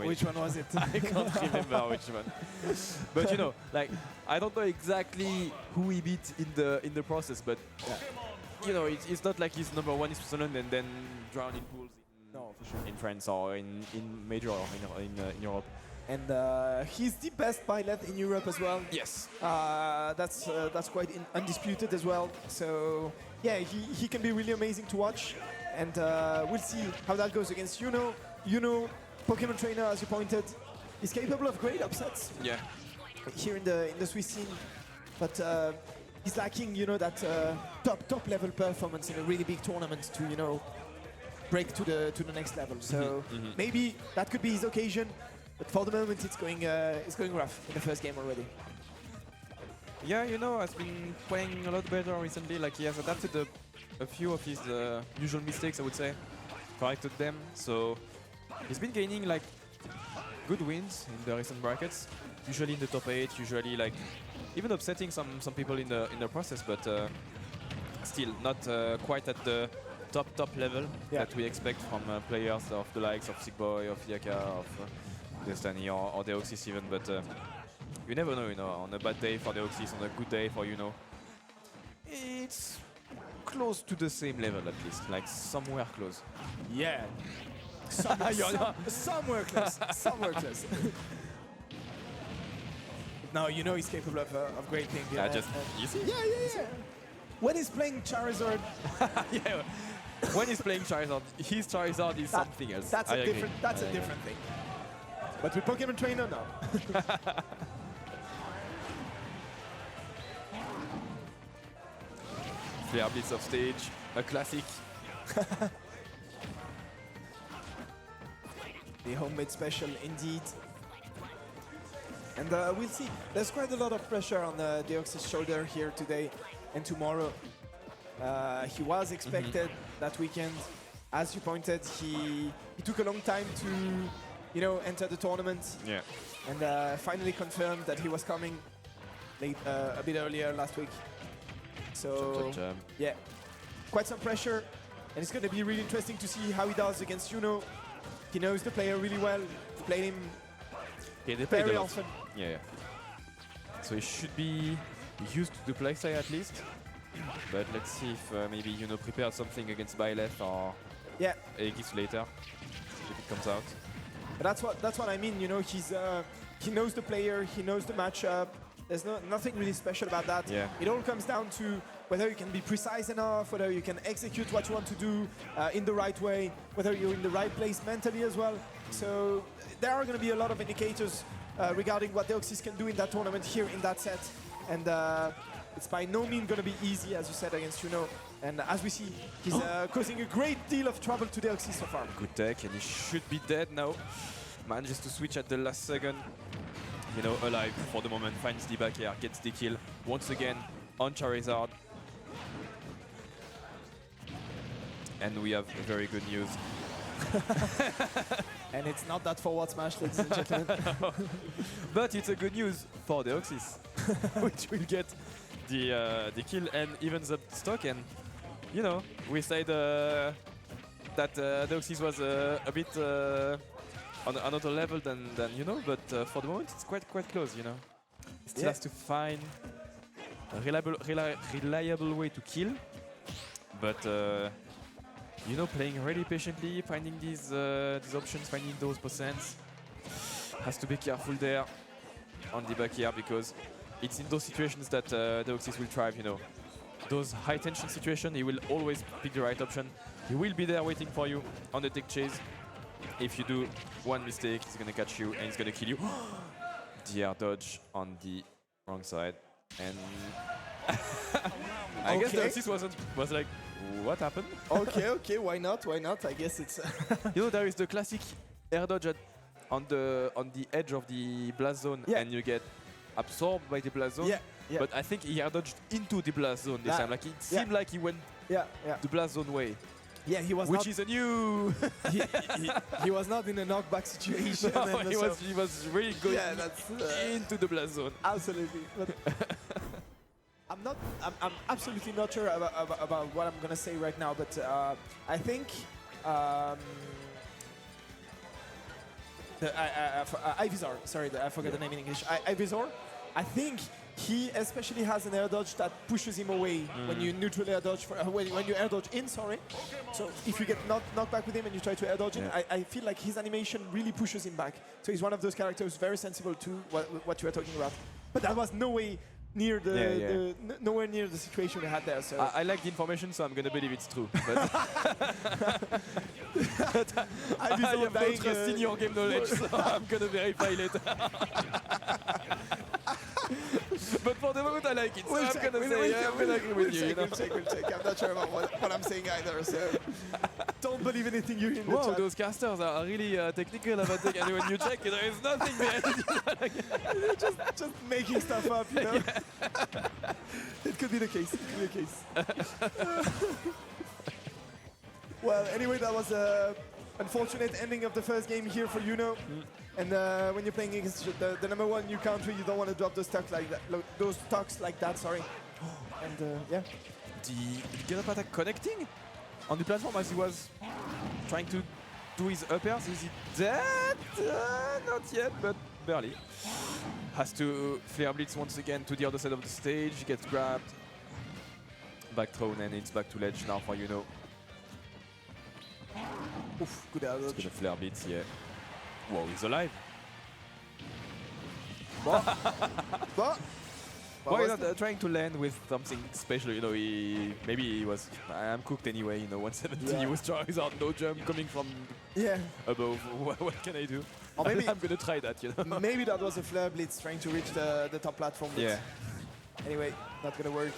which one was it? I can't remember which one. But you know, like I don't know exactly who he beat in the process, but you know, it's not like he's #1 in Switzerland and then drowned in pools No, for sure. in France or in major or in Europe. And he's the best Byleth in Europe as well. Yes. That's quite undisputed as well. So yeah, he can be really amazing to watch, and we'll see how that goes against Yuno. Yuno, Pokemon trainer, as you pointed, is capable of great upsets. Yeah. Here in the Swiss scene, but he's lacking, you know, that top level performance in a really big tournament to, you know, break to the next level. So maybe that could be his occasion. But for the moment, it's going rough in the first game already. Yeah, you know, has been playing a lot better recently. Like he has adapted a few of his usual mistakes, I would say, corrected them. So he's been gaining like good wins in the recent brackets. Usually in the top 8, usually like even upsetting some people in the process, but still not quite at the top level that we expect from players of the likes of Sigboy, of Yaka, of Destiny or Deox6 even, but you never know, you know, on a bad day for Deox6, on a good day for Yuno. It's close to the same level at least, like somewhere close. Yeah. Somewhere close. Somewhere close. No, you know he's capable of great things. Yeah, just easy. Yeah. When he's playing Charizard, yeah. When he's playing Charizard, his Charizard is something else. That's a different thing. But with Pokemon Trainer, no. Flare Blitz off stage, a classic. The homemade special indeed. And we'll see. There's quite a lot of pressure on Deox6's shoulder here today and tomorrow. He was expected that weekend. As you pointed, he took a long time to, you know, enter the tournament. Yeah. And finally confirmed that he was coming late, a bit earlier last week. So yeah, quite some pressure, and it's going to be really interesting to see how he does against Yuno. He knows the player really well. He played him very often. Yeah. So he should be used to the playstyle at least. But let's see if maybe Yuno prepared something against Byleth or Aegis later, if it comes out. But that's what I mean. You know, he knows the player, he knows the matchup. There's nothing really special about that. Yeah. It all comes down to whether you can be precise enough, whether you can execute what you want to do in the right way, whether you're in the right place mentally as well. So there are going to be a lot of indicators regarding what Deox6 can do in that tournament here in that set. And it's by no means going to be easy, as you said, against Yuno. And as we see, he's causing a great deal of trouble to Deox6 so far. Good tech, and he should be dead now. Manages to switch at the last second. You know, alive for the moment, finds the back air, gets the kill once again on Charizard. And we have very good news. And it's not that forward smash, ladies and gentlemen. But it's a good news for Deox6, which will get the kill and evens up stock. And you know, we said that Deox6 was a bit on another level than you know, but for the moment it's quite close, you know. Still has to find a reliable way to kill, but you know, playing really patiently, finding these options, finding those percents. Has to be careful there on the back here, because it's in those situations that Deox6 will thrive, you know. Those high tension situations, he will always pick the right option. He will be there waiting for you on the tech chase. If you do one mistake, he's gonna catch you and he's gonna kill you. The air dodge on the wrong side, and I guess Deox6 was like, what happened? Okay, why not? I guess it's you know, there is the classic air dodge on the edge of the blast zone, and you get absorbed by the blast zone. But I think he air dodged into the blast zone this time. Like it seemed like he went the blast zone way. Yeah, he was. Which is a new. he was not in a knockback situation. No, he was really going into the blast zone. Absolutely. I'm absolutely not sure about what I'm gonna say right now, but I think Ivysaur, sorry, I forgot the name in English. Ivysaur, I think he especially has an air dodge that pushes him away when you neutral air dodge, when you air dodge in, sorry. So if you get knocked back with him and you try to air dodge in, I feel like his animation really pushes him back. So he's one of those characters very sensible to what you are talking about. But that was no way near the nowhere near the situation we had there. So I like the information, so I'm gonna believe it's true. But I have no trust in your game knowledge, so I'm gonna verify later. But for the moment, I like it. So I'm gonna say, I'm gonna agree with you. We'll check. I'm not sure about what I'm saying either. So don't believe anything you hear in the chat. Those casters are really technical about it. And when you check, there is nothing behind it. just making stuff up, you know. It could be the case. Well, anyway, that was a unfortunate ending of the first game here for Yuno. And when you're playing against the number one new country, you don't want to drop those stocks like that. Sorry. And yeah. The get up attack connecting on the platform as he was trying to do his up airs. Is he dead? Not yet, but barely. Has to flare blitz once again to the other side of the stage. Gets grabbed. Back thrown, and it's back to ledge now for Yuno. Oof, good air dodge. It's gonna flare blitz, yeah. Whoa, he's alive. Why not trying to land with something special? You know, maybe he was. I'm cooked anyway. You know, 170. He was trying out no jump coming from above. What can I do? Or maybe I'm gonna try that. You know. Maybe that was a flare blitz trying to reach the top platform. Yeah. Anyway, not gonna work.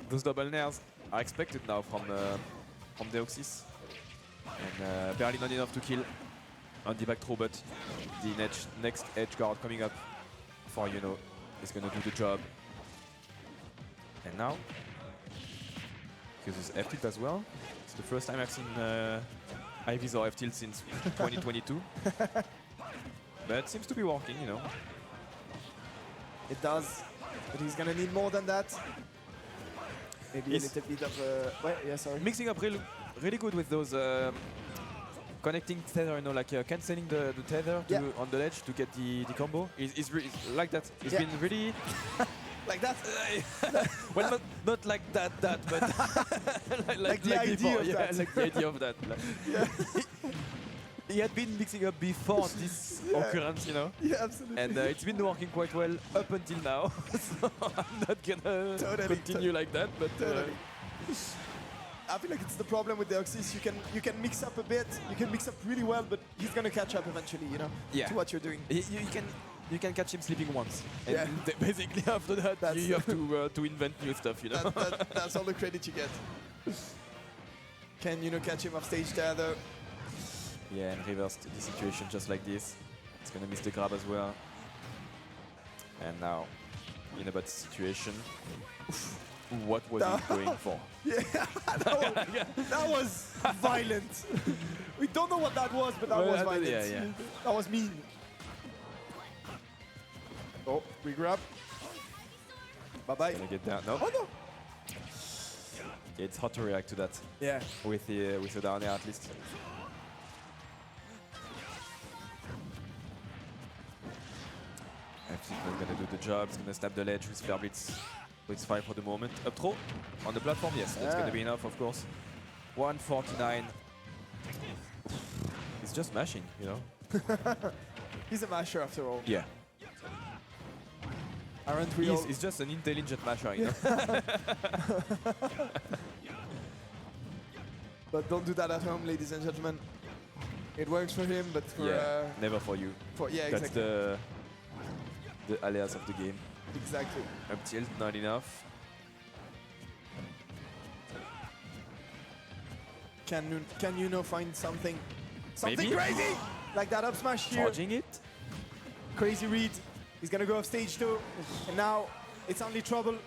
Those double nairs are expected now from Deox6. And barely not enough to kill on the back throw, but the next edge guard coming up for Yuno is going to do the job. And now, he uses F tilt as well. It's the first time I've seen Ivysaur F tilt since 2022. But it seems to be working, you know. It does, but he's going to need more than that. Maybe a little bit of sorry. Mixing up really good with those connecting tether, you know, like cancelling the tether on the ledge to get the combo. It's like that. It's been really like that. Well, not like that, but like the idea of that. Like the idea of that. He had been mixing up before this occurrence, you know. Yeah, absolutely. And it's been working quite well up until now. So I'm not gonna continue like that, but. I feel like it's the problem with Deox6. You can mix up a bit, you can mix up really well, but he's gonna catch up eventually, you know, to what you're doing. You can catch him sleeping once, and basically after that you have to invent new stuff, you know. That's all the credit you get. Can catch him off stage there though? Yeah, and reversed the situation just like this. It's gonna miss the grab as well. And now, in a bad situation. What was he going for? Yeah, that was violent. We don't know what that was, but that was violent. Yeah. That was mean. Oh, we grab. Bye-bye. Gonna get down. No. Oh, no. It's hard to react to that. Yeah. With the down air at least. F6 is gonna do the job. It's gonna snap the ledge with flare blitz. It's 5 for the moment. Up throw on the platform, yes, that's going to be enough, of course. 149. He's just mashing, you know. He's a masher after all. Yeah. Aren't we all? He's just an intelligent masher, you know. But don't do that at home, ladies and gentlemen. It works for him, but for never for you. That's the alias of the game. Exactly. Up tilt, not enough. Can Yuno find something Maybe? crazy? Like that up smash here. Charging it. Crazy read. He's gonna go off stage 2. And now it's only trouble.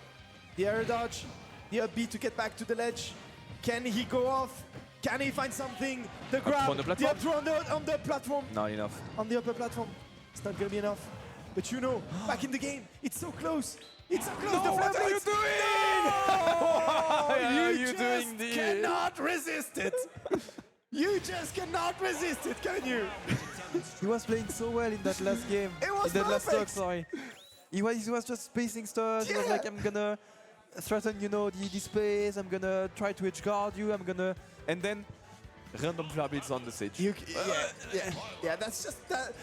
The air dodge, the up B to get back to the ledge. Can he go off? Can he find something? The grab, on the platform? up throw on the platform. Not enough. On the upper platform. It's not gonna be enough. But Yuno, back in the game. It's so close. It's so close. No, what are you doing? No! Why are you just doing this? Cannot resist it. You just cannot resist it, can you? He was playing so well in that last game. It was in that last stock, perfect. sorry. He was just spacing stuff. He was Yeah. like, I'm gonna threaten, you know, the space. I'm gonna try to edge guard you. I'm gonna, and then random flare blitz on the stage. Yeah. That's just that.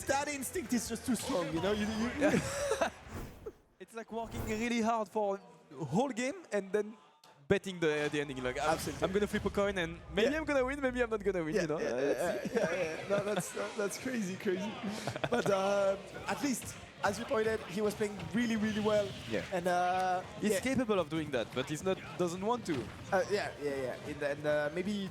That instinct is just too strong, you know. You It's like working really hard for a whole game and then betting the ending. Like, Absolutely. I'm gonna flip a coin and maybe Yeah. I'm gonna win, maybe I'm not gonna win. You know. No, that's crazy. But at least, as you pointed, he was playing really well. Yeah. And He's capable of doing that, but doesn't want to. yeah. And maybe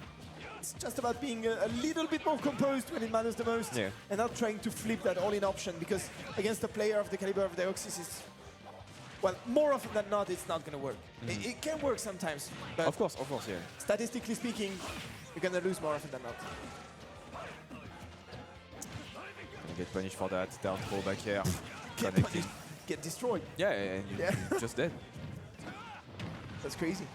it's just about being a little bit more composed when it matters the most, Yeah. and not trying to flip that all-in option, because against a player of the caliber of Deox6, it's, well, more often than not, it's not going to work. It can work sometimes, but Of course, yeah. statistically speaking, you're going to lose more often than not. Gonna get punished for that. Down throw back here. Get Connecting. punished, get destroyed. Yeah, and you're just dead. That's crazy.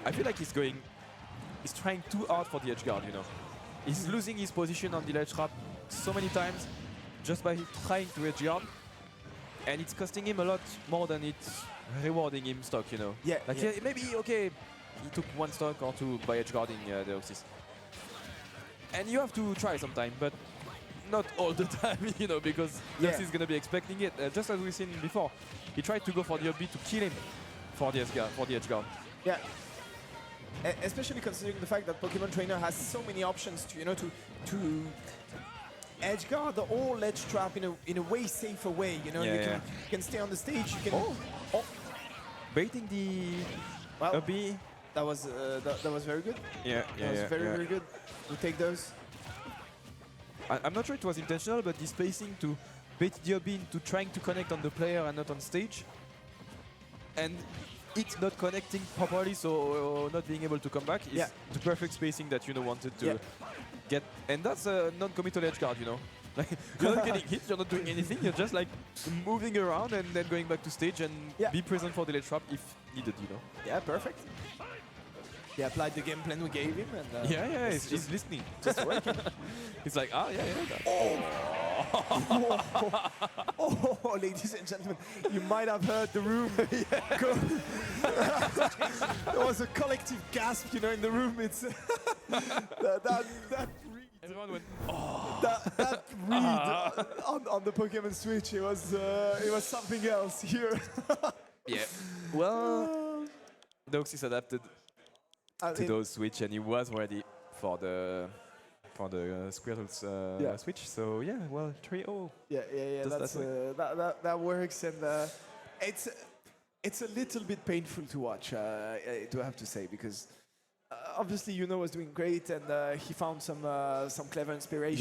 I feel like he's trying too hard for the edge guard, you know. He's losing his position on the ledge trap so many times just by trying to edge guard. And it's costing him a lot more than it's rewarding him stock, you know. Yeah, Like, yeah. maybe, okay, he took one stock or two by edge guarding Deox6. And you have to try sometime, but not all the time, you know, because Yeah. Deox6 is going to be expecting it. Just as we've seen before, he tried to go for the upbeat to kill him for the edge guard. Yeah. Especially considering the fact that Pokemon Trainer has so many options to, you know, to edge guard the whole edge trap in a way safer way. You know, Yeah, you can stay on the stage. You can. Baiting the Well, upbeat. that was very good. Yeah, That was very good. We take those. I'm not sure it was intentional, but the spacing to bait the upbeat into trying to connect on the player and not on stage. And it's not connecting properly, so not being able to come back is the perfect spacing that Yuno wanted to get. And that's a non-committal edge guard, you know. Like, you're not getting hit, you're not doing anything, you're just like moving around and then going back to stage and be present for the ledge trap if needed, you know. Yeah, perfect. He applied the game plan we gave him, and He's listening. just working. He's like, Oh, ladies and gentlemen, you might have heard the room go. There was a collective gasp, you know, in the room. It's that Everyone went, that read on the Pokemon Switch. It was something else here. yeah. Well, Deox6 adapted to those Switch, and he was ready for the Squirtle's Switch. So yeah, well, 3-0. Yeah. That works, and it's a little bit painful to watch. I do have to say, because obviously Yuno was doing great, and he found some clever inspiration.